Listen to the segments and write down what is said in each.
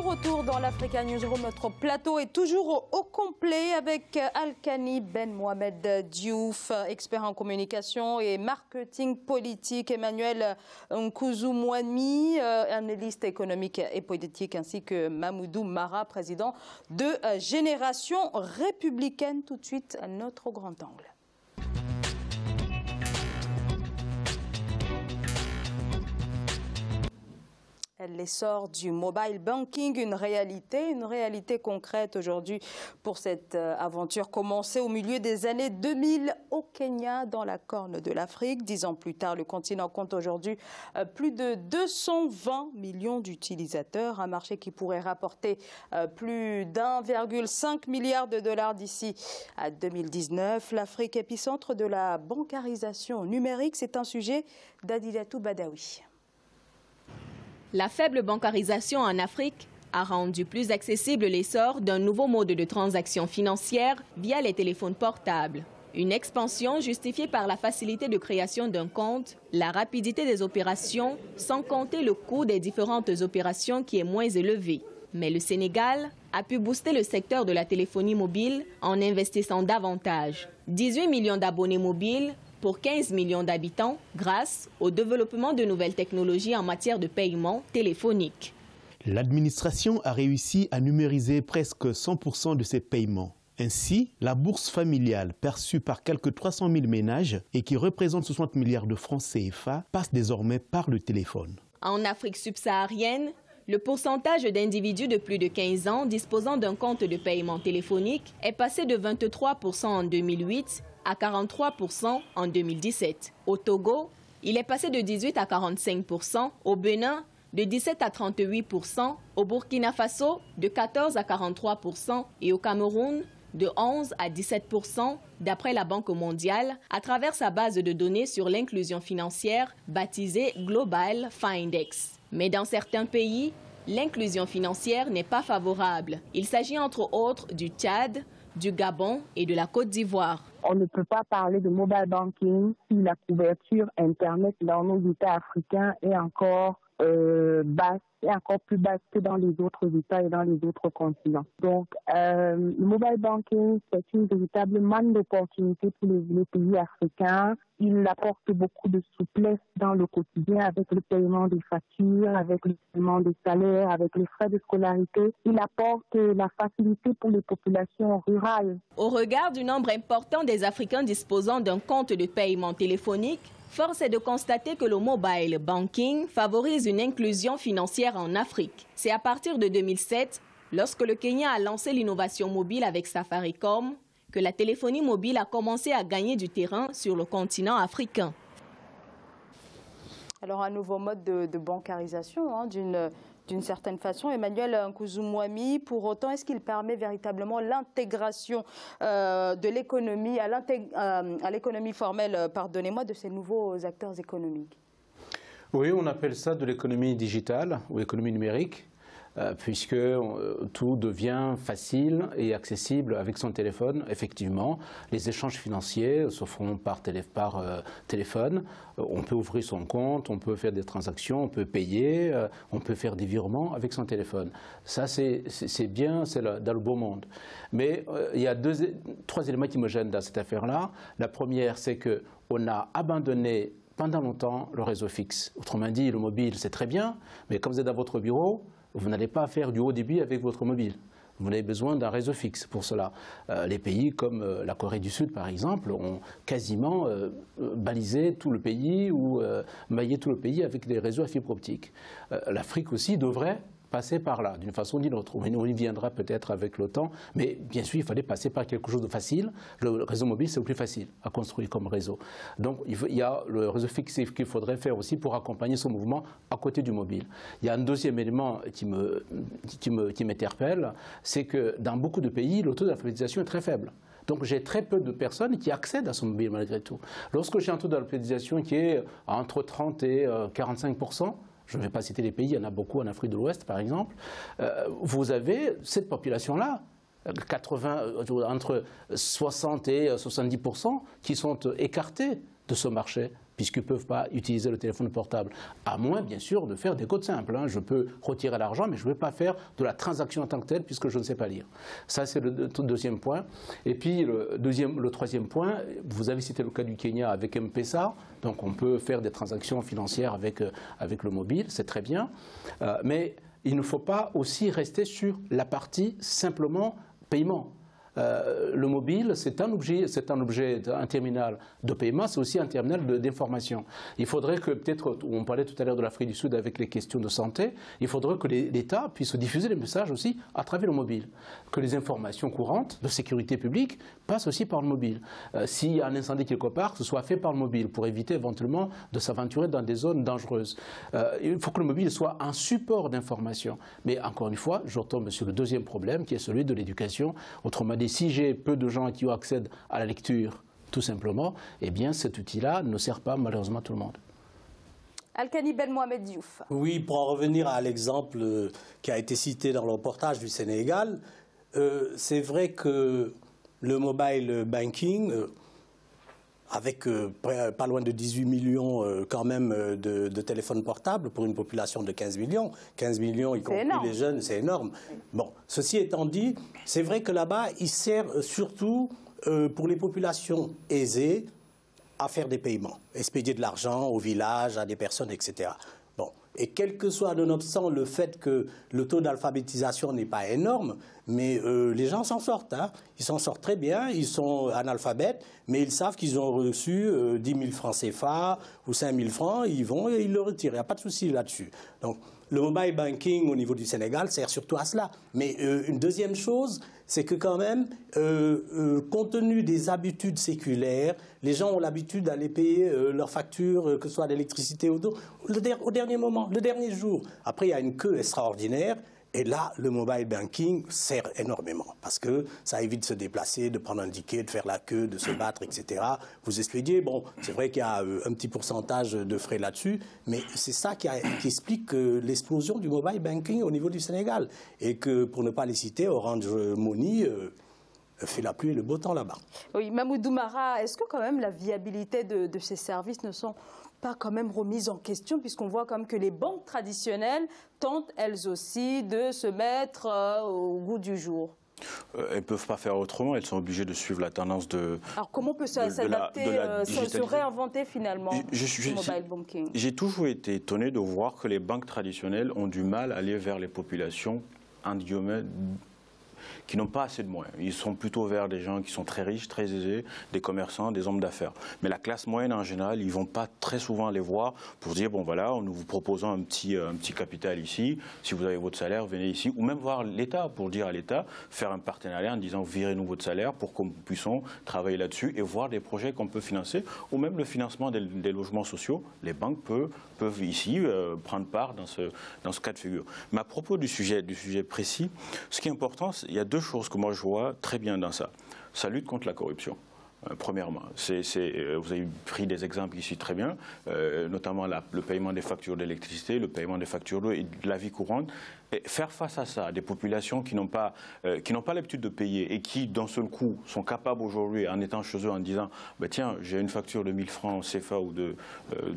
retour dans l'Africa Newsroom. Notre plateau est toujours au complet avec Alkani Ben Mohamed Diouf, expert en communication et marketing politique, Emmanuel Nkouzou-Mouani, analyste économique et politique, ainsi que Mamoudou Mara, président de Génération Républicaine. Tout de suite, notre grand angle. L'essor du mobile banking, une réalité concrète aujourd'hui pour cette aventure commencée au milieu des années 2000 au Kenya, dans la corne de l'Afrique. 10 ans plus tard, le continent compte aujourd'hui plus de 220 millions d'utilisateurs, un marché qui pourrait rapporter plus d'1,5 milliard de dollars d'ici à 2019. L'Afrique, épicentre de la bancarisation numérique, c'est un sujet d'Adilatou Badawi. La faible bancarisation en Afrique a rendu plus accessible l'essor d'un nouveau mode de transaction financière via les téléphones portables. Une expansion justifiée par la facilité de création d'un compte, la rapidité des opérations, sans compter le coût des différentes opérations qui est moins élevé. Mais le Sénégal a pu booster le secteur de la téléphonie mobile en investissant davantage. 18 millions d'abonnés mobiles pour 15 millions d'habitants grâce au développement de nouvelles technologies en matière de paiement téléphonique. L'administration a réussi à numériser presque 100% de ses paiements. Ainsi, la bourse familiale perçue par quelques 300 000 ménages et qui représente 60 milliards de francs CFA passe désormais par le téléphone. En Afrique subsaharienne, le pourcentage d'individus de plus de 15 ans disposant d'un compte de paiement téléphonique est passé de 23% en 2008 à 43% en 2017. Au Togo, il est passé de 18 à 45%, au Bénin de 17 à 38%, au Burkina Faso de 14 à 43% et au Cameroun de 11 à 17% d'après la Banque mondiale à travers sa base de données sur l'inclusion financière baptisée Global Findex. Mais dans certains pays, l'inclusion financière n'est pas favorable. Il s'agit entre autres du Tchad, du Gabon et de la Côte d'Ivoire. On ne peut pas parler de mobile banking si la couverture Internet dans nos États africains est encore basse, et encore plus basse que dans les autres États et dans les autres continents. Donc, le mobile banking, c'est une véritable manne d'opportunités pour les pays africains. Il apporte beaucoup de souplesse dans le quotidien avec le paiement des factures, avec le paiement des salaires, avec les frais de scolarité. Il apporte la facilité pour les populations rurales. Au regard du nombre important des Africains disposant d'un compte de paiement téléphonique, force est de constater que le mobile banking favorise une inclusion financière en Afrique. C'est à partir de 2007, lorsque le Kenya a lancé l'innovation mobile avec Safaricom, que la téléphonie mobile a commencé à gagner du terrain sur le continent africain. Alors un nouveau mode de bancarisation d'une certaine façon. Emmanuel Nkouzou-Mouani, pour autant, est-ce qu'il permet véritablement l'intégration de l'économie à l'économie formelle, pardonnez-moi, de ces nouveaux acteurs économiques? Oui, on appelle ça de l'économie digitale ou économie numérique, puisque tout devient facile et accessible avec son téléphone. Effectivement, les échanges financiers se font par téléphone. On peut ouvrir son compte, on peut faire des transactions, on peut payer, on peut faire des virements avec son téléphone. Ça, c'est bien, c'est dans le beau monde. Mais il y a trois éléments qui me gênent dans cette affaire-là. La première, c'est qu'on a abandonné pendant longtemps le réseau fixe. Autrement dit, le mobile, c'est très bien, mais quand vous êtes dans votre bureau, vous n'allez pas faire du haut débit avec votre mobile. Vous avez besoin d'un réseau fixe pour cela. Les pays comme la Corée du Sud, par exemple, ont quasiment balisé tout le pays ou maillé tout le pays avec des réseaux à fibre optique. L'Afrique aussi devrait passer par là, d'une façon ou d'une autre. On y viendra peut-être avec le temps, mais bien sûr, il fallait passer par quelque chose de facile. Le réseau mobile, c'est le plus facile à construire comme réseau. Donc, il y a le réseau fixe qu'il faudrait faire aussi pour accompagner ce mouvement à côté du mobile. Il y a un deuxième élément qui m'interpelle, c'est que dans beaucoup de pays, le taux d'alphabétisation est très faible. Donc j'ai très peu de personnes qui accèdent à son mobile malgré tout. Lorsque j'ai un taux d'alphabétisation qui est entre 30 et 45%, je ne vais pas citer les pays, il y en a beaucoup en Afrique de l'Ouest par exemple, vous avez cette population-là, entre 60 et 70% qui sont écartés de ce marché puisqu'ils ne peuvent pas utiliser le téléphone portable. À moins, bien sûr, de faire des codes simples. Hein. Je peux retirer l'argent, mais je ne vais pas faire de la transaction en tant que telle, puisque je ne sais pas lire. Ça, c'est le deuxième point. Et puis, le troisième point, vous avez cité le cas du Kenya avec M-Pesa. Donc, on peut faire des transactions financières avec le mobile, c'est très bien. Mais il ne faut pas aussi rester sur la partie simplement paiement. Le mobile, c'est un terminal de paiement, c'est aussi un terminal d'information. Il faudrait que, peut-être, on parlait tout à l'heure de l'Afrique du Sud avec les questions de santé, il faudrait que l'État puisse diffuser les messages aussi à travers le mobile. Que les informations courantes de sécurité publique passent aussi par le mobile. S'il y a un incendie quelque part, que ce soit fait par le mobile pour éviter éventuellement de s'aventurer dans des zones dangereuses. Il faut que le mobile soit un support d'information. Mais encore une fois, je retombe sur le deuxième problème qui est celui de l'éducation. Autrement dit, si j'ai peu de gens qui accèdent à la lecture, tout simplement, eh bien cet outil-là ne sert pas malheureusement tout le monde. Alkani Ben Mohamed Diouf. Oui, pour en revenir à l'exemple qui a été cité dans le reportage du Sénégal, c'est vrai que le mobile banking, avec pas loin de 18 millions quand même de téléphones portables pour une population de 15 millions. 15 millions, y compris les jeunes, c'est énorme. Bon, ceci étant dit, c'est vrai que là-bas, il sert surtout pour les populations aisées à faire des paiements, expédier de l'argent au village, à des personnes, etc. Bon. Et quel que soit, nonobstant le fait que le taux d'alphabétisation n'est pas énorme, mais les gens s'en sortent. Hein. Ils s'en sortent très bien, ils sont analphabètes, mais ils savent qu'ils ont reçu 10 000 francs CFA ou 5 000 francs, ils vont et ils le retirent. Il n'y a pas de souci là-dessus. Donc, le mobile banking au niveau du Sénégal sert surtout à cela. Mais une deuxième chose, c'est que quand même, compte tenu des habitudes séculaires, les gens ont l'habitude d'aller payer leurs factures, que ce soit d'électricité ou d'eau, au dernier moment, le dernier jour. Après, il y a une queue extraordinaire. Et là, le mobile banking sert énormément parce que ça évite de se déplacer, de prendre un ticket, de faire la queue, de se battre, etc. Vous expédiez, bon, c'est vrai qu'il y a un petit pourcentage de frais là-dessus, mais c'est ça qui explique l'explosion du mobile banking au niveau du Sénégal. Et que, pour ne pas les citer, Orange Money fait la pluie et le beau temps là-bas. Oui, Mamoudou Mara, est-ce que quand même la viabilité de ces services ne sont pas quand même remise en question, puisqu'on voit quand même que les banques traditionnelles tentent elles aussi de se mettre au goût du jour? Elles ne peuvent pas faire autrement, elles sont obligées de suivre la tendance de... Alors comment peut s'adapter, se réinventer finalement le mobile banking? J'ai toujours été étonné de voir que les banques traditionnelles ont du mal à aller vers les populations, entre guillemets, qui n'ont pas assez de moyens. Ils sont plutôt vers des gens qui sont très riches, très aisés, des commerçants, des hommes d'affaires. Mais la classe moyenne en général, ils ne vont pas très souvent les voir pour dire, bon voilà, nous vous proposons un petit capital ici, si vous avez votre salaire, venez ici. Ou même voir l'État, pour dire à l'État, faire un partenariat en disant, virez-nous votre salaire pour que nous puissions travailler là-dessus et voir des projets qu'on peut financer. Ou même le financement des logements sociaux. Les banques peuvent ici prendre part dans ce cas de figure. Mais à propos du sujet précis, ce qui est important, il y a deux choses que moi je vois très bien dans ça. Ça lutte contre la corruption. Premièrement, vous avez pris des exemples ici très bien, notamment le paiement des factures d'électricité, le paiement des factures d'eau et de la vie courante. Et faire face à ça, des populations qui n'ont pas l'habitude de payer et qui, d'un seul coup, sont capables aujourd'hui, en étant chez eux, en disant bah, tiens, j'ai une facture de 1000 francs CFA ou de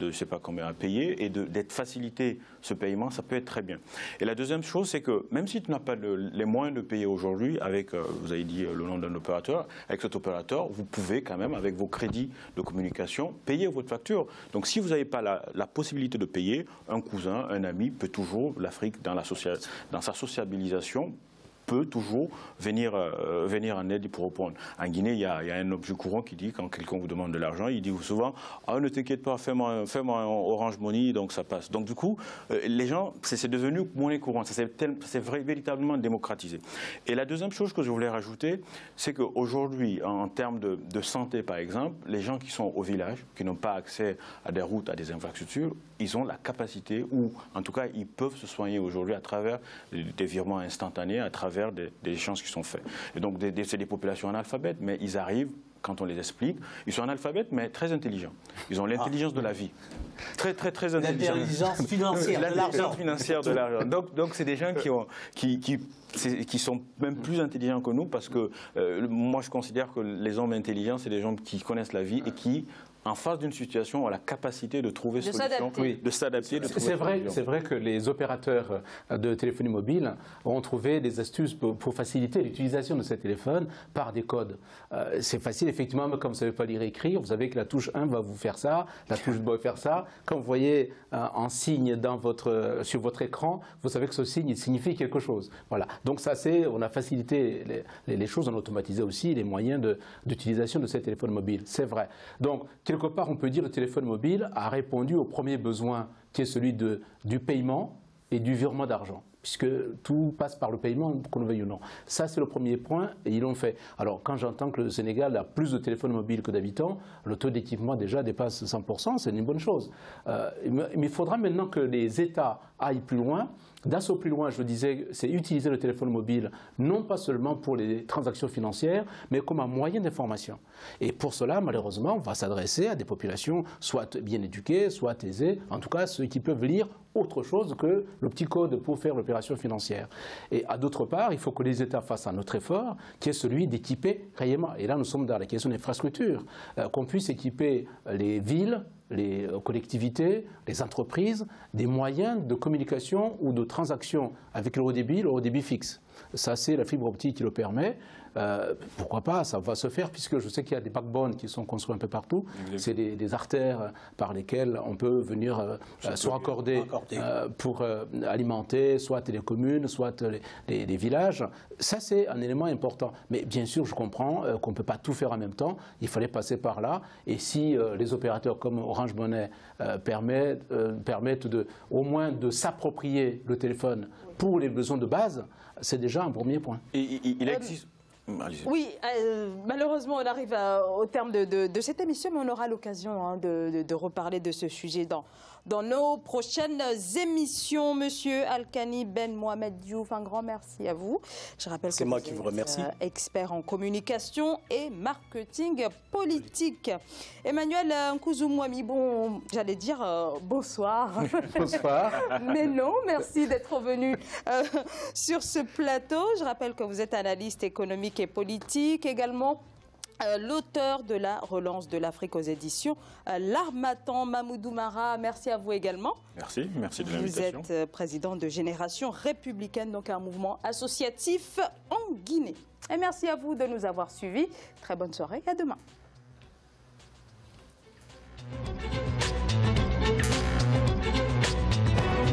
je ne sais pas combien à payer, et d'être facilité ce paiement, ça peut être très bien. Et la deuxième chose, c'est que même si tu n'as pas les moyens de payer aujourd'hui, avec, vous avez dit le nom d'un opérateur, avec cet opérateur, vous pouvez quand même, avec vos crédits de communication, payer votre facture. Donc si vous n'avez pas la possibilité de payer, un cousin, un ami peut toujours, l'Afrique dans sa sociabilisation, peut toujours venir en aide pour répondre. En Guinée, il y a un objet courant qui dit, quand quelqu'un vous demande de l'argent, il dit souvent « Ah, ne t'inquiète pas, fais-moi un Orange Money, donc ça passe ». Donc du coup, les gens, c'est devenu monnaie courante, ça s'est véritablement démocratisé. Et la deuxième chose que je voulais rajouter, c'est qu'aujourd'hui, en termes de santé par exemple, les gens qui sont au village, qui n'ont pas accès à des routes, à des infrastructures, ils ont la capacité, ou en tout cas, ils peuvent se soigner aujourd'hui à travers des virements instantanés, à travers des échanges qui sont faits. Et donc, c'est des populations analphabètes, mais ils arrivent, quand on les explique, ils sont analphabètes, mais très intelligents. Ils ont l'intelligence de la vie. Très, très, très intelligents. L'intelligence financière de l'argent. L'intelligence financière de l'argent. Donc, c'est des gens qui sont même plus intelligents que nous, parce que moi, je considère que les hommes intelligents, c'est des gens qui connaissent la vie et qui en face d'une situation, ont la capacité de trouver solution, de s'adapter, de trouver solution. C'est vrai que les opérateurs de téléphonie mobile ont trouvé des astuces pour faciliter l'utilisation de ces téléphones par des codes. C'est facile, effectivement, mais comme vous ne savez pas lire et écrire, vous savez que la touche 1 va vous faire ça, la touche 2 va faire ça. Quand vous voyez un signe sur votre écran, vous savez que ce signe il signifie quelque chose. Voilà. Donc ça, on a facilité les choses, on a automatisé aussi les moyens d'utilisation de ces téléphones mobiles. C'est vrai. Donc, quelque part, on peut dire que le téléphone mobile a répondu au premier besoin, qui est celui du paiement et du virement d'argent, puisque tout passe par le paiement, qu'on le veuille ou non. Ça, c'est le premier point, et ils l'ont fait. Alors, quand j'entends que le Sénégal a plus de téléphones mobiles que d'habitants, le taux d'équipement déjà dépasse 100%, c'est une bonne chose. Mais il faudra maintenant que les États aillent plus loin. D'un saut plus loin, je disais, c'est utiliser le téléphone mobile, non pas seulement pour les transactions financières, mais comme un moyen d'information. Et pour cela, malheureusement, on va s'adresser à des populations soit bien éduquées, soit aisées, en tout cas ceux qui peuvent lire autre chose que le petit code pour faire l'opération financière. Et d'autre part, il faut que les États fassent un autre effort, qui est celui d'équiper réellement, et là nous sommes dans la question d'infrastructure, qu'on puisse équiper les villes, les collectivités, les entreprises, des moyens de communication ou de transaction avec le haut débit fixe. Ça, c'est la fibre optique qui le permet. Pourquoi pas, ça va se faire, puisque je sais qu'il y a des backbones qui sont construits un peu partout. C'est des artères par lesquelles on peut venir se raccorder pour alimenter soit les communes, soit les villages. Ça, c'est un élément important. Mais bien sûr, je comprends qu'on ne peut pas tout faire en même temps. Il fallait passer par là. Et si les opérateurs comme Orange Money permettent au moins de s'approprier le téléphone pour les besoins de base, c'est déjà un premier point. Et il existe... Oui, malheureusement, on arrive au terme de cette émission, mais on aura l'occasion de reparler de ce sujet dans nos prochaines émissions. Monsieur Alkani Ben Mohamed Diouf, un grand merci à vous. Je rappelle que moi qui vous remercie. Expert en communication et marketing politique. Emmanuel Nkouzou-Mouami, bon, j'allais dire bonsoir. Bonsoir. Mais non, merci d'être venu sur ce plateau. Je rappelle que vous êtes analyste économique et politique, également l'auteur de la relance de l'Afrique aux éditions L'Harmattan. Mamoudou Mara, merci à vous également. Merci de l'invitation. Vous êtes président de Génération Républicaine, donc un mouvement associatif en Guinée. Et merci à vous de nous avoir suivis. Très bonne soirée et à demain.